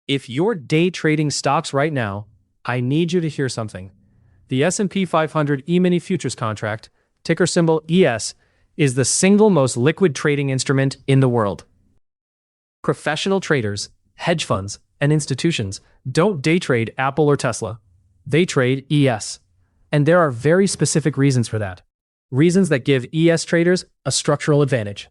If you're day trading stocks right now, I need you to hear something. The S&P 500 E-mini futures contract, ticker symbol ES, is the single most liquid trading instrument in the world. Professional traders, hedge funds, and institutions don't day trade Apple or Tesla. They trade ES. And there are very specific reasons for that. Reasons that give ES traders a structural advantage.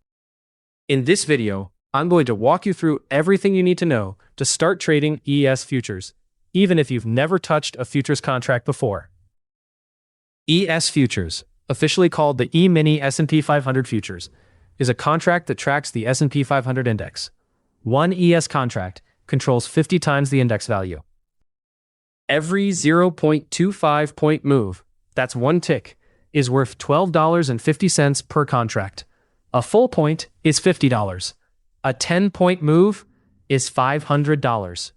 In this video, I'm going to walk you through everything you need to know to start trading ES futures, even if you've never touched a futures contract before. ES futures, officially called the E-mini S&P 500 futures, is a contract that tracks the S&P 500 index. One ES contract controls 50 times the index value. Every 0.25 point move, that's one tick, is worth $12.50 per contract. A full point is $50. A 10-point move is $500.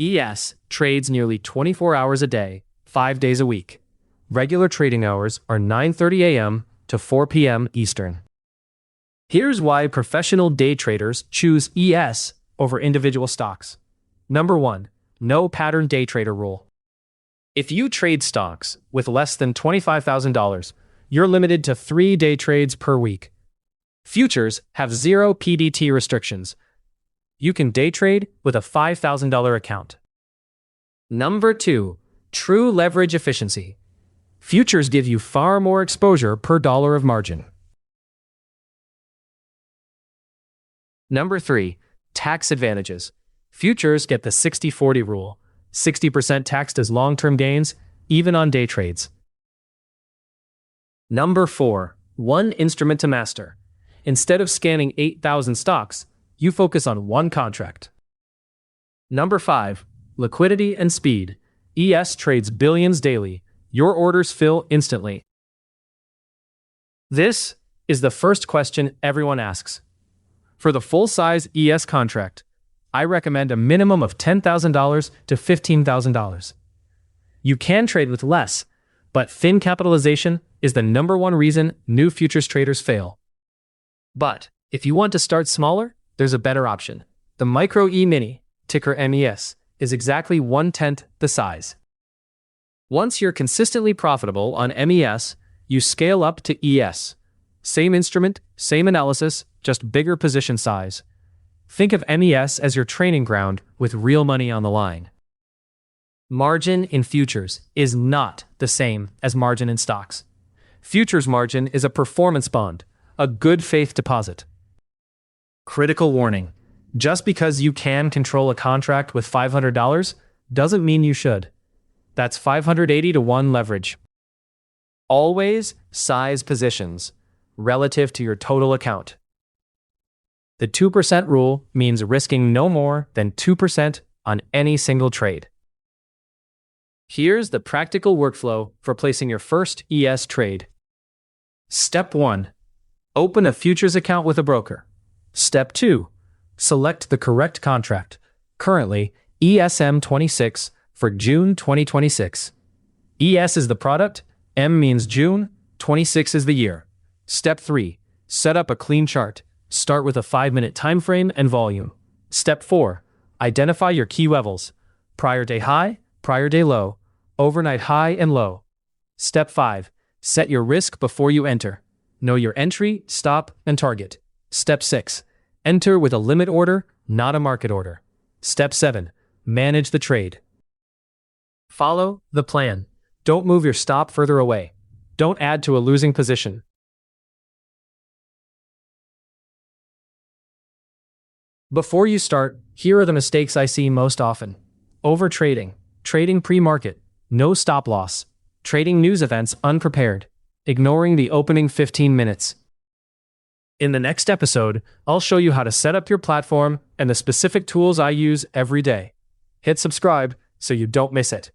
ES trades nearly 24 hours a day, 5 days a week. Regular trading hours are 9:30 a.m. to 4 p.m. Eastern. Here's why professional day traders choose ES over individual stocks. Number 1. No pattern day trader rule. If you trade stocks with less than $25,000, you're limited to 3 day trades per week. Futures have 0 PDT restrictions. You can day trade with a $5,000 account. Number 2. True leverage efficiency. Futures give you far more exposure per dollar of margin. Number 3. Tax advantages. Futures get the 60-40 rule, 60% taxed as long-term gains, even on day trades. Number 4. One instrument to master. Instead of scanning 8,000 stocks, you focus on one contract. Number 5. Liquidity and speed. ES trades billions daily. Your orders fill instantly. This is the first question everyone asks. For the full-size ES contract, I recommend a minimum of $10,000 to $15,000. You can trade with less, but thin capitalization is the number one reason new futures traders fail. But if you want to start smaller, there's a better option. The Micro E-mini, ticker MES, is exactly 1/10 the size. Once you're consistently profitable on MES, you scale up to ES. Same instrument, same analysis, just bigger position size. Think of MES as your training ground with real money on the line. Margin in futures is not the same as margin in stocks. Futures margin is a performance bond, a good faith deposit. Critical warning. Just because you can control a contract with $500 doesn't mean you should. That's 580 to 1 leverage. Always size positions relative to your total account. The 2% rule means risking no more than 2% on any single trade. Here's the practical workflow for placing your first ES trade. Step 1. Open a futures account with a broker. Step 2. Select the correct contract, currently ESM 26 for June 2026. ES is the product, M means June, 26 is the year. Step 3. Set up a clean chart. Start with a 5-minute time frame and volume. Step 4. Identify your key levels. Prior day high, prior day low, overnight high and low. Step 5. Set your risk before you enter. Know your entry, stop, and target. Step 6. Enter with a limit order, not a market order. Step 7. Manage the trade. Follow the plan. Don't move your stop further away. Don't add to a losing position. Before you start, here are the mistakes I see most often. Overtrading, trading pre-market, no stop loss, trading news events unprepared, ignoring the opening 15 minutes. In the next episode, I'll show you how to set up your platform and the specific tools I use every day. Hit subscribe so you don't miss it.